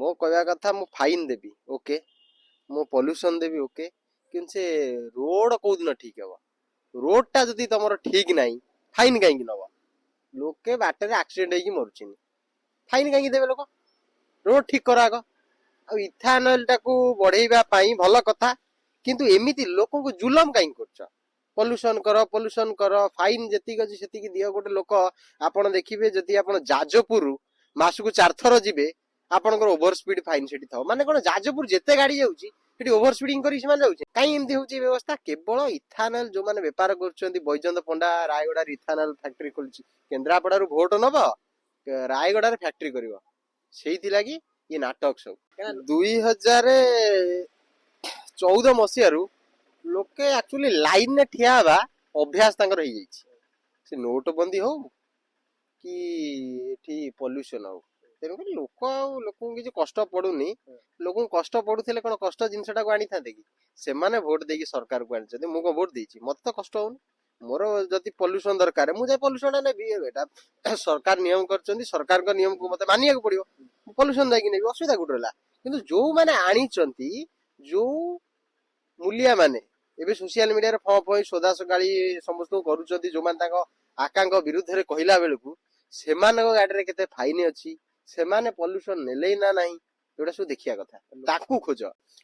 मो कहवा कथा मु फाइन देवी ओके मु पॉल्यूशन देवी ओके कि से रोड कौ दिन ठीक हे रोड टा जदि तुम ठीक नहीं फाइन कहीं नवा लोके बाटर एक्सीडेंट हो मरुचे फाइन कहीं देवे लोक रोड ठीक कर आग इथानल टाकू बढ़ेवा भल कथा किंतु एमिति लोक को जुलम कहीं कर पॉल्यूशन कर फाइन जी अच्छी से दियो गोटे लोक आपड़ देखिए जदि आप जाजपुर मासकू 4 थर जीवे आपंकर ओभर स्पीड फाइन से माने कौन जाजपुर जिते गाड़ी जाऊँगी ओभर स्पीडिंग कर कहीं एमती हूँ व्यवस्था केवल इथानल जो मैंने बेपार कर बैजंत पंडा रायगड़ा इथानल फैक्ट्री खोल केन्द्रापड़ारू भोट नब रायगड़ा फैक्ट्री कर लगी ये नाटक सब 2014 मसीह लोके एक्चुअली लाइन ने ठिया हवा अभ्यास से नोटबंदी हो कि पॉल्यूशन हो तेणुक लोक लोक किसी कष्ट पड़ूनी लोक कष्ट पड़ुले कौन कष्ट जिनसा आनी था कि से भोट देकी सरकार को आनी मुझे भोट देती मत तो कष्ट हो मोर जदि पॉल्यूशन दरकार मुझे पॉल्यूशन ने सरकार नियम कर सरकार का नियम को मत मानिया पड़ो पॉल्यूशन देकी असुविधा कौट रहा कि जो मैंने आनी जो मूलिया माने एबे सोशल मीडिया फँ फई सोदा सकाड़ी समस्त करुँच जो मैंने आकांक विरुद्ध में कहला बेलू से गाड़ी के फाइन अच्छी से पॉल्यूशन नेले ना नहीं एटा सब देखिया कथा ताकू खोज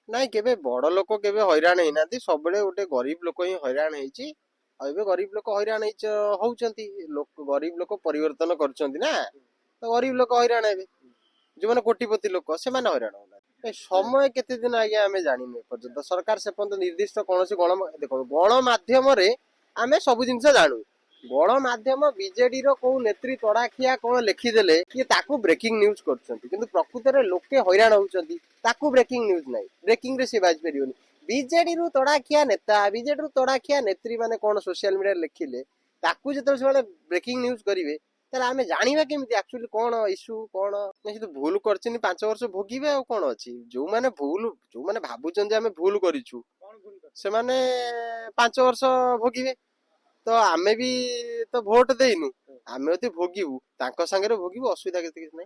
ना केबे बड़ लोक केबे हैरान होना सब गोटे गरीब लोक ही हैरान होती गरीब लोक हैरान होती गरीब लोक परिवर्तन करना तो गरीब लोक हैरान हे जो मैंने कोटिपति लोक से हैरान होना समय केते दिन आज्ञा आम जानी पर्यंत सरकार से पर्यंत निर्दिष्ट कौन देख गणमाध्यम आम सब जिन जानू गणमाध्यम बीजेडी रो नेत्री तड़ाखिया कौन लिखिदेले कि ताकू ब्रेकिंग न्यूज कर प्रकृत में लोके हैरान होती ब्रेकिंग न्यूज ना ब्रेकिंग रे से बाज पार बीजेडी रु तड़ाखिया नेता बीजेडी रु तड़ाखिया नेत्री माने कौन सोशल मीडिया लिखिले ताकू जो ब्रेकिंग न्यूज करेंगे आम जाना केमी एक्चुअली कौन इश्यू कौन तो भूल कर 5 वर्ष भोगे आ कौन अच्छी जो मैंने भूल जो मैंने भावुं आम भूल करूँ से 5 वर्ष भोगे तो आम भी तो भोट देनु आम यदि भोगू सागे भोगू असुविधा किसी ना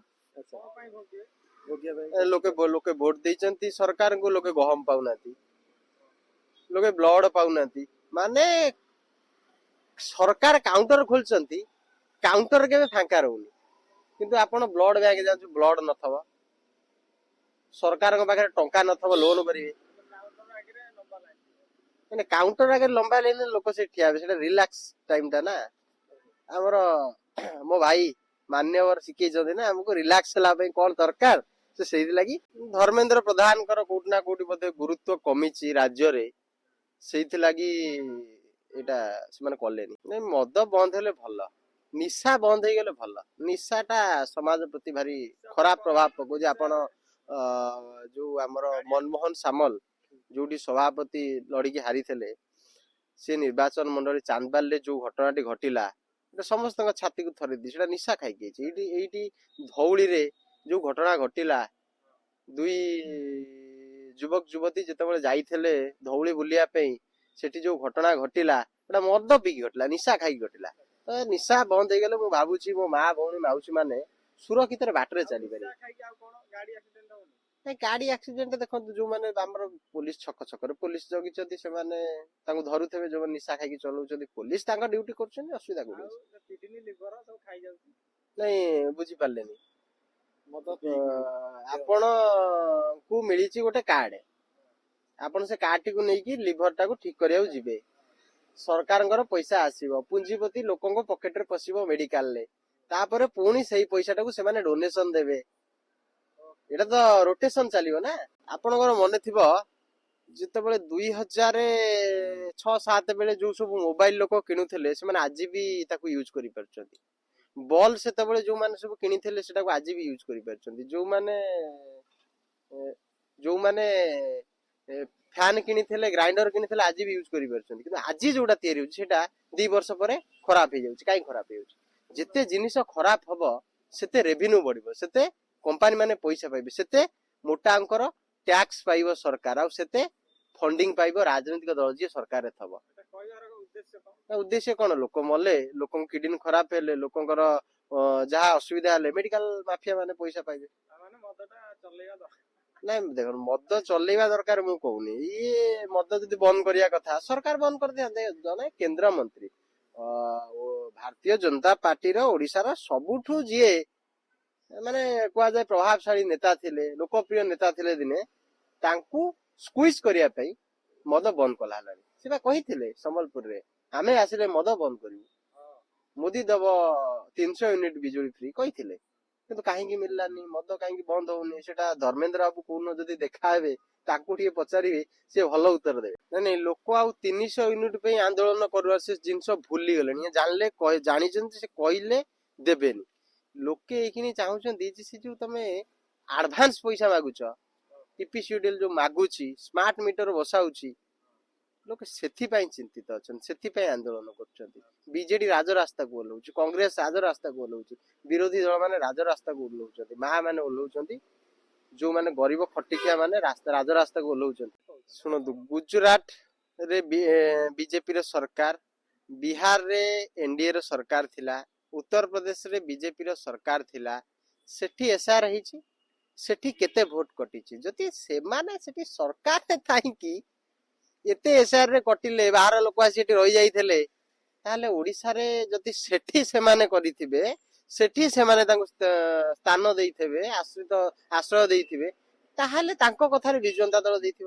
लोके लोके भोट देती सरकार को लोके गहम पाऊना लोके ब्लड पाऊना माने सरकार काउंटर खोलती काउंटर के फांका रोनी किंतु आपण ब्लड बैंक जाऊँ ब्लड नथवा सरकार पाखे टंका नथवा लोन करेंगे काउंटर आगे लंबा लाइन लोक से ठिया से रिलैक्स टाइम टा ना आमर मो भाई मान्यवर शिखई ना आमको रिलैक्स कौन दरकार से लगी धर्मेंद्र प्रधान कोटना कोटी बोधे गुरुत्व कमी राज्य रे से लगी एटा से कले मद बंद हेले भल निशा बंद हो गले भल निशाटा समाज प्रति भारी खराब प्रभाव पकाउे आपण जो आमर मनमोहन सामल जोटी सभापति लड़की हारी थे सी निर्वाचन मंडल चांदबाल जो घटनाटी घटिला समस्त छाती को थरी दी निशा खाई धौली रे जो घटना घटिला दुई युवक युवती जिते जाइए धौली बुलिया सेठी जो घटना घटिला मद पीकी घटला निशा खाई घटिला तो निशा बंद हो गले मुझे भावुची मो माँ भौणी माउसी मैंने सुरक्षित बाटर चली पारे गाड़ी एक्सीडेंट देखो जो मैंने पुलिस छक छक पुलिस जगी से धरुवे जो निशा खाई चलाऊँ पुलिस ड्यूटी कर असुविधा नहीं बुझी पारे आपण को मिली गोटे कार्ड आपण से कार्ड टी नहीं लिभर टाक ठीक करा जी सरकार पैसा आसो पुंजीपति लोक पकेट रे पशिबो मेडिकल ले तापर पुणी से पैसा टाक से डोनेशन देवे एटा तो रोटेशन चलियो ना आपनकर मन थिबो जितेबाला 2006-07 बेले जो सब मोबाइल लोक किणुले से आज भी यूज कर बल से जो मैंने सब किणिले से आज भी यूज कर जो मैंने फैन किणिले ग्राइंडर किणिले आज भी यूज कर आज जोटा या 2 वर्ष पर खराब हो जाए कहीं खराब हो जिते जिनिस खराब हम से रेवेन्यू बढ़ से कंपानी माने पैसा पाइबे सेते मोटा अंकर टैक्स पाइबो सरकार आ सेते फंडिंग पाइबो राजनीतिक दल जे सरकार थबो उद्देश्य कोन लोक मले लोक किडनी खराब हेले लोकंकर जहा असुविधा हेले मेडिकल माफिया माने पैसा पाइबे ନାଇଁ ଦେଖ ମଦ ଚଲେଇବା ଦରକାର ମୁଁ କହୁନି, ଇଏ ମଦ ଯଦି ବନ୍ଦ କରିବା କଥା ସରକାର ବନ୍ଦ କରିଦିଅନ୍ତେ। ଜଣେ କେନ୍ଦ୍ରମନ୍ତ୍ରୀ ଭାରତୀୟ ଜନତା ପାର୍ଟିର ଓଡିଶାର ସବୁଠୁ ଯିଏ ମାନେ କୁହାଯାଏ ପ୍ରଭାବଶାଳୀ ନେତା ଥିଲେ, ଲୋକପ୍ରିୟ ନେତା ଥିଲେ ଦିନେ, ତାଙ୍କୁ ସ୍କୁଇଜ କରିବା ପାଇଁ ମଦ ବନ୍ଦ କଲା ହେଲାଣି। ସେ ବା କହିଥିଲେ ସମ୍ବଲପୁରରେ ଆମେ ଆସିଲେ ମଦ ବନ୍ଦ କରିବୁ, ମୋଦି ଦବ 300 ୟୁନିଟ ବିଜୁଳି ଫ୍ରି କହିଥିଲେ। କିନ୍ତୁ କାହିଁକି ମିଳିଲାନି, ମଦ କାହିଁକି ବନ୍ଦ ହଉନି, ସେଟା ଧର୍ମେନ୍ଦ୍ର ବାବୁ କୋଉନ ଯଦି ଦେଖାହେବେ ତାଙ୍କୁ ଟିକେ ପଚାରିବେ, ସେ ଭଲ ଉତ୍ତର ଦେବେ। ନାଇଁ ନାଇଁ, ଲୋକ ଆଉ 300 ୟୁନିଟ ପାଇଁ ଆନ୍ଦୋଳନ କରିବାର ସେ ଜିନିଷ ଭୁଲିଗଲେଣି। ଜାଣିଲେ ଜାଣିଛନ୍ତି, ସେ କହିଲେ ଦେବେନି। ଲୋକେ ଏଇଖିନି ଚାହୁଁଛନ୍ତି ଯେ ସେ ଯୋଉ ତମେ ଆଡଭାନ୍ସ ପଇସା ମାଗୁଛ, ଟିପିସିଡିଏଲ ଯୋଉ ମାଗୁଛି, ସ୍ମାର୍ଟ ମିଟର ବସାଉଛି, ଲୋକେ ସେଥିପାଇଁ ଚିନ୍ତିତ ଅଛନ୍ତି, ସେଥିପାଇଁ ଆନ୍ଦୋଳନ କରୁଛନ୍ତି। ବିଜେଡି ରାଜରାସ୍ତାକୁ ଓହ୍ଲଉଛି, କଂଗ୍ରେସ ରାଜରାସ୍ତାକୁ ଓହ୍ଲଉଛି, ବିରୋଧୀ ଦଳ ମାନେ ରାଜରାସ୍ତାକୁ ଓହ୍ଲଉଛନ୍ତି, ମା ମାନେ ଓହ୍ଲଉଛନ୍ତି, ଯୋଉମାନେ ଗରିବ ଖଟିଖିଆ ମାନେ ରାଜରାସ୍ତାକୁ ଓହ୍ଲଉଛନ୍ତି। ଶୁଣନ୍ତୁ, ଗୁଜୁରାଟ ରେ ବିଜେପିର ସରକାର, ବିହାରରେ ଏନଡିଏ ର ସରକାର ଥିଲା, ଉତ୍ତରପ୍ରଦେଶରେ ବିଜେପିର ସରକାର ଥିଲା, ସେଠି ଏସଆର ହେଇଛି, ସେଠି କେତେ ଭୋଟ କଟିଛି। ଯଦି ସେମାନେ ସେଠି ସରକାର ଥାଇକି ଏତେ ଏସଆର ରେ କଟିଲେ, ବାହାର ଲୋକ ଆସି ଏଠି ରହିଯାଇଥିଲେ, ତାହେଲେ ଓଡିଶାରେ ଯଦି ସେଠି ସେମାନେ କରିଥିବେ, ସେଠି ସେମାନେ ତାଙ୍କୁ ସ୍ଥାନ ଦେଇଥିବେ, ଆଶ୍ରୟ ଦେଇଥିବେ, ତାହେଲେ ତାଙ୍କ କଥାରେ ବିଜୁ ଜନତା ଦଳ ଦେଇଥିବ।